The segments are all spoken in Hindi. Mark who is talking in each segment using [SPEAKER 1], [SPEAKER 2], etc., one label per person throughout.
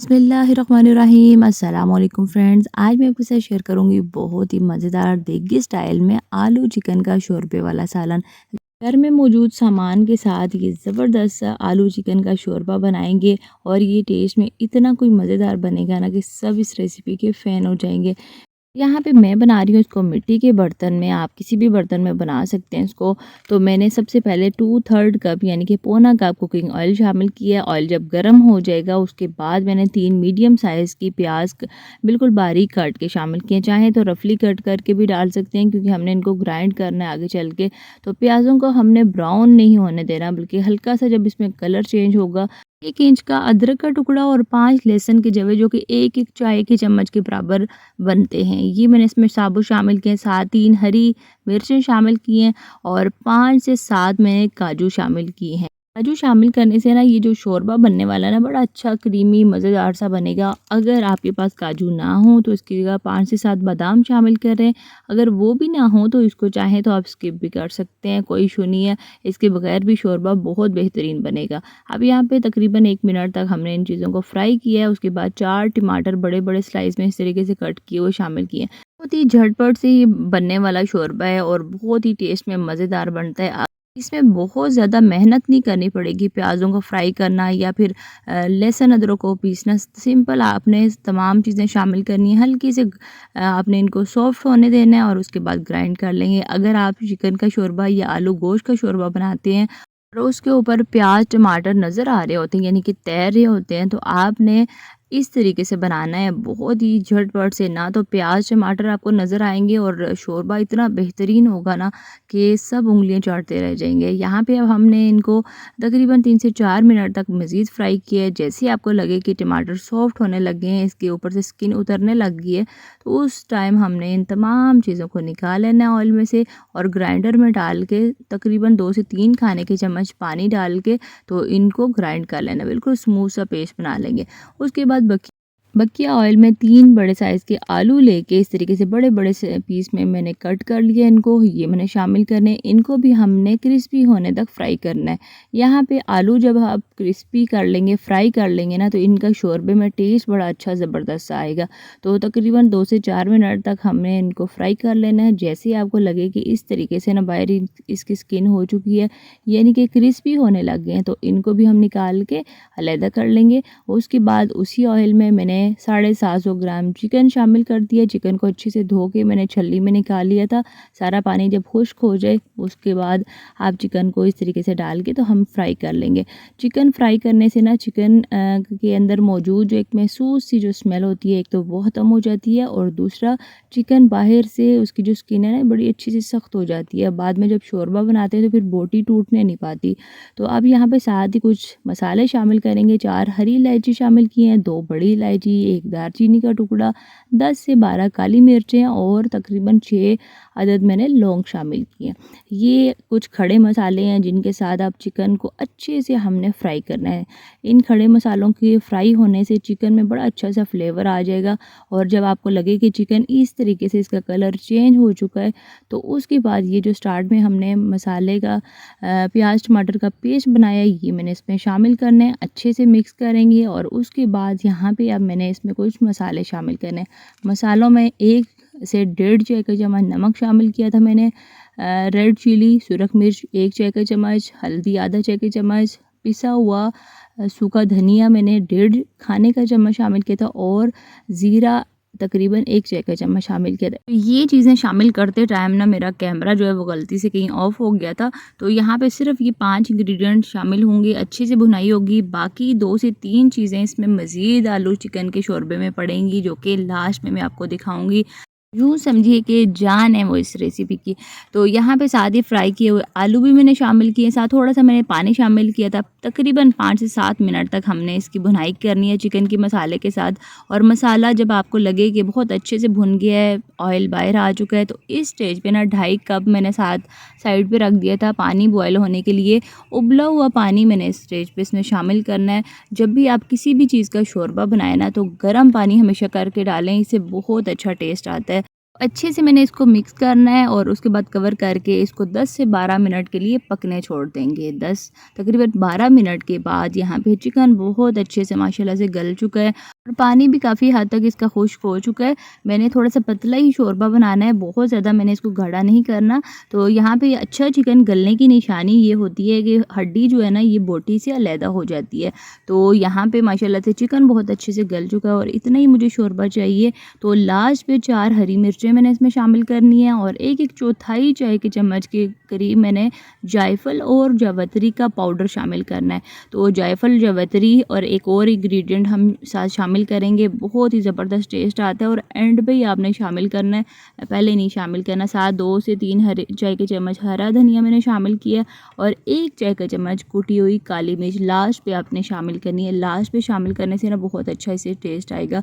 [SPEAKER 1] बिस्मिल्लाहिर्रहमानिर्रहीम अस्सलाम वालेकुम फ्रेंड्स। आज मैं आपके साथ शेयर करूंगी बहुत ही मज़ेदार देगी स्टाइल में आलू चिकन का शोरबे वाला सालन। घर में मौजूद सामान के साथ ये ज़बरदस्त सा आलू चिकन का शोरबा बनाएंगे और ये टेस्ट में इतना कोई मज़ेदार बनेगा ना कि सब इस रेसिपी के फ़ैन हो जाएंगे। यहाँ पे मैं बना रही हूँ इसको मिट्टी के बर्तन में, आप किसी भी बर्तन में बना सकते हैं इसको। तो मैंने सबसे पहले 2/3 कप यानी कि पौना कप कुकिंग ऑयल शामिल किया। ऑयल जब गर्म हो जाएगा उसके बाद मैंने 3 मीडियम साइज़ की प्याज बिल्कुल बारीक काट के शामिल किए। चाहे तो रफली कट करके भी डाल सकते हैं क्योंकि हमने इनको ग्राइंड करना है आगे चल के। तो प्याज़ों को हमने ब्राउन नहीं होने देना, बल्कि हल्का सा जब इसमें कलर चेंज होगा 1 इंच का अदरक का टुकड़ा और 5 लहसुन के जवे जो कि 1-1 चाय की चम्मच के बराबर बनते हैं, ये मैंने इसमें साबुत शामिल किए। साथ 3 हरी मिर्चें शामिल की हैं और 5 से 7 मैंने काजू शामिल किए हैं। काजू शामिल करने से ना ये जो शोरबा बनने वाला है ना बड़ा अच्छा क्रीमी मज़ेदार सा बनेगा। अगर आपके पास काजू ना हो तो इसकी जगह 5 से 7 बादाम शामिल करें। अगर वो भी ना हो तो इसको चाहें तो आप स्किप भी कर सकते हैं, कोई इशू नहीं है। इसके बगैर भी शोरबा बहुत बेहतरीन बनेगा। अब यहाँ पे तकरीबन 1 मिनट तक हमने इन चीज़ों को फ्राई किया है। उसके बाद 4 टमाटर बड़े-बड़े स्लाइस में इस तरीके से कट किए हुए शामिल किए। बहुत ही झटपट से ये बनने वाला शोरबा है और बहुत ही टेस्ट में मज़ेदार बनता है। इसमें बहुत ज़्यादा मेहनत नहीं करनी पड़ेगी प्याज़ों को फ्राई करना या फिर लहसुन अदरक को पीसना। सिंपल आपने तमाम चीज़ें शामिल करनी है, हल्की से आपने इनको सॉफ्ट होने देना है और उसके बाद ग्राइंड कर लेंगे। अगर आप चिकन का शोरबा या आलू गोश्त का शोरबा बनाते हैं और उसके ऊपर प्याज टमाटर नज़र आ रहे होते हैं यानी कि तैर रहे होते हैं, तो आपने इस तरीके से बनाना है बहुत ही झटपट से। ना तो प्याज टमाटर आपको नज़र आएंगे और शोरबा इतना बेहतरीन होगा ना कि सब उंगलियां चाटते रह जाएंगे। यहाँ पे अब हमने इनको तकरीबन 3 से 4 मिनट तक मज़ीद फ्राई किया है। जैसे ही आपको लगे कि टमाटर सॉफ्ट होने लगे हैं, इसके ऊपर से स्किन उतरने लग गई है, तो उस टाइम हमने इन तमाम चीज़ों को निकाल लेना है ऑयल में से और ग्राइंडर में डाल के तकरीबन 2 से 3 खाने के चम्मच पानी डाल के तो इनको ग्राइंड कर लेना, बिल्कुल स्मूथ सा पेस्ट बना लेंगे। उसके बाद बकिया ऑयल में 3 बड़े साइज़ के आलू लेके इस तरीके से बड़े-बड़े से पीस में मैंने कट कर लिया इनको, ये मैंने शामिल करने। इनको भी हमने क्रिस्पी होने तक फ्राई करना है। यहाँ पे आलू जब आप क्रिस्पी कर लेंगे, फ्राई कर लेंगे ना, तो इनका शोरबे में टेस्ट बड़ा अच्छा ज़बरदस्त सा आएगा। तो तकरीबन 2 से 4 मिनट तक हमने इनको फ्राई कर लेना है। जैसे ही आपको लगे कि इस तरीके से ना बाहर इसकी स्किन हो चुकी है यानी कि क्रिस्पी होने लग गए हैं, तो इनको भी हम निकाल के अलहदा कर लेंगे। उसके बाद उसी ऑयल में मैंने 750 ग्राम चिकन शामिल कर दिया। चिकन को अच्छे से धो के मैंने छलनी में निकाल लिया था। सारा पानी जब खुश्क हो जाए उसके बाद आप चिकन को इस तरीके से डाल के तो हम फ्राई कर लेंगे। चिकन फ्राई करने से ना चिकन के अंदर मौजूद जो एक महसूस सी जो स्मेल होती है, एक तो वो ख़त्म हो जाती है और दूसरा चिकन बाहर से उसकी जो स्किन है ना बड़ी अच्छी से सख्त हो जाती है। बाद में जब शोरबा बनाते हैं तो फिर बोटी टूटने नहीं पाती। तो अब यहाँ पे साथ ही कुछ मसाले शामिल करेंगे। 4 हरी इलायची शामिल की हैं, 2 बड़ी इलायची, 1 दालचीनी का टुकड़ा, 10 से 12 काली मिर्चें और तकरीबन 6 अदद मैंने लौंग शामिल किए। ये कुछ खड़े मसाले हैं जिनके साथ आप चिकन को अच्छे से हमने फ्राई करना है। इन खड़े मसालों के फ्राई होने से चिकन में बड़ा अच्छा सा फ्लेवर आ जाएगा और जब आपको लगे कि चिकन इस तरीके से इसका कलर चेंज हो चुका है, तो उसके बाद ये जो स्टार्ट में हमने मसाले का प्याज टमाटर का पेस्ट बनाया ये मैंने इसमें शामिल करना है। अच्छे से मिक्स करेंगे और उसके बाद यहाँ पे अब मैंने इसमें कुछ मसाले शामिल करने हैं। मसालों में 1 से 1.5 चाय का चम्मच नमक शामिल किया था मैंने। रेड चिली सुरख मिर्च 1 चाय का चम्मच, हल्दी आधा चाय का चम्मच, पिसा हुआ सूखा धनिया मैंने 1.5 खाने का चम्मच शामिल किया था और ज़ीरा तकरीबन 1 चाय का चम्मच शामिल किया था। तो ये चीज़ें शामिल करते टाइम ना मेरा कैमरा जो है वो गलती से कहीं ऑफ हो गया था। तो यहाँ पे सिर्फ ये 5 इंग्रेडिएंट शामिल होंगे, अच्छे से भुनाई होगी। बाकी 2 से 3 चीज़ें इसमें मज़ीद आलू चिकन के शोरबे में पड़ेंगी जो कि लास्ट में मैं आपको दिखाऊंगी। यूँ समझिए कि जान है वो इस रेसिपी की। तो यहाँ पे साथ ही फ्राई किए हुए आलू भी मैंने शामिल किए, साथ थोड़ा-सा मैंने पानी शामिल किया था। तकरीबन 5 से 7 मिनट तक हमने इसकी भुनाई करनी है चिकन की मसाले के साथ। और मसाला जब आपको लगे कि बहुत अच्छे से भुन गया है, ऑयल बाहर आ चुका है, तो इस स्टेज पे ना 2.5 कप मैंने साथ साइड पे रख दिया था पानी बॉयल होने के लिए। उबला हुआ पानी मैंने इस स्टेज पे इसमें शामिल करना है। जब भी आप किसी भी चीज़ का शोरबा बनाएं ना तो गर्म पानी हमेशा करके डालें, इससे बहुत अच्छा टेस्ट आता है। अच्छे से मैंने इसको मिक्स करना है और उसके बाद कवर करके इसको 10 से 12 मिनट के लिए पकने छोड़ देंगे। तकरीबन 12 मिनट के बाद यहाँ पे चिकन बहुत अच्छे से माशाल्लाह से गल चुका है और पानी भी काफ़ी हद तक इसका खुश्क हो चुका है। मैंने थोड़ा-सा पतला ही शोरबा बनाना है, बहुत ज़्यादा मैंने इसको गाढ़ा नहीं करना। तो यहाँ पे अच्छा चिकन गलने की निशानी ये होती है कि हड्डी जो है ना ये बोटी से अलहदा हो जाती है। तो यहाँ पे माशाल्लाह से चिकन बहुत अच्छे से गल चुका है और इतना ही मुझे शोरबा चाहिए। तो लास्ट पे 4 हरी मिर्चें मैंने इसमें शामिल करनी है और 1-1 चौथाई चाय के चम्मच के करीब मैंने जायफल और जावित्री का पाउडर शामिल करना है। तो जायफल, जावित्री और एक और इंग्रेडिएंट हम साथ शामिल करेंगे, बहुत ही ज़बरदस्त टेस्ट आता है और एंड पे ही आपने शामिल करना है, पहले नहीं शामिल करना। साथ 2 से 3 हरे चाय के चम्मच हरा धनिया मैंने शामिल किया और 1 चाय का चम्मच कुटी हुई काली मिर्च लास्ट पे आपने शामिल करनी है। लास्ट पे शामिल करने से ना बहुत अच्छा इससे टेस्ट आएगा।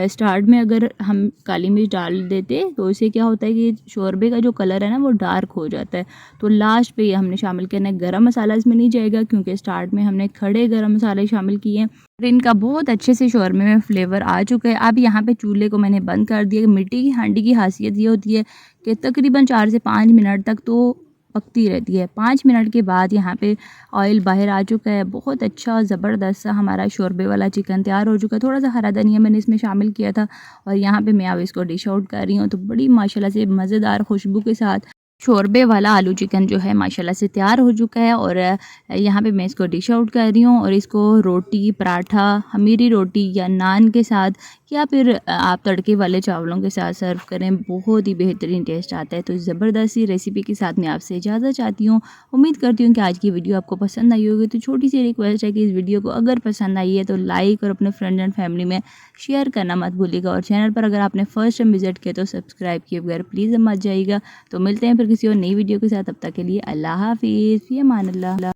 [SPEAKER 1] स्टार्ट में अगर हम काली मिर्च डाल देते तो इससे क्या होता है कि शोरबे का जो कलर है ना वो डार्क हो जाता है। तो लास्ट पे ये हमने शामिल करना है। गरम मसाला इसमें नहीं जाएगा क्योंकि स्टार्ट में हमने खड़े गरम मसाले शामिल किए हैं और इनका बहुत अच्छे से शोरमे में फ्लेवर आ चुका है। अब यहाँ पे चूल्हे को मैंने बंद कर दिया। मिट्टी की हांडी की खासियत ये होती है कि तकरीबन 4 से 5 मिनट तक तो पकती रहती है। 5 मिनट के बाद यहाँ पे ऑयल बाहर आ चुका है। बहुत अच्छा ज़बरदस्त सा हमारा शोरबे वाला चिकन तैयार हो चुका है। थोड़ा सा हरा धनिया मैंने इसमें शामिल किया था और यहाँ पे मैं अब इसको डिश आउट कर रही हूँ। तो बड़ी माशाल्लाह से मज़ेदार खुशबू के साथ शोरबे वाला आलू चिकन जो है माशाल्लाह से तैयार हो चुका है और यहाँ पे मैं इसको डिश आउट कर रही हूँ और इसको रोटी, पराठा, खमीरी रोटी या नान के साथ या फिर आप तड़के वाले चावलों के साथ सर्व करें। बहुत ही बेहतरीन टेस्ट आता है। तो ज़बरदस्त सी रेसिपी के साथ मैं आपसे इजाज़त चाहती हूँ। उम्मीद करती हूँ कि आज की वीडियो आपको पसंद आई होगी। तो छोटी सी रिक्वेस्ट है कि इस वीडियो को अगर पसंद आई है तो लाइक और अपने फ्रेंड एंड फैमिली में शेयर करना मत भूलिएगा और चैनल पर अगर आपने फर्स्ट टाइम विजिट किया तो सब्सक्राइब किए बगैर प्लीज़ मत जाइएगा। तो मिलते हैं फिर किसी और नई वीडियो के साथ, तब तक के लिए अल्लाह हाफिज़, फ़ी अमान अल्लाह।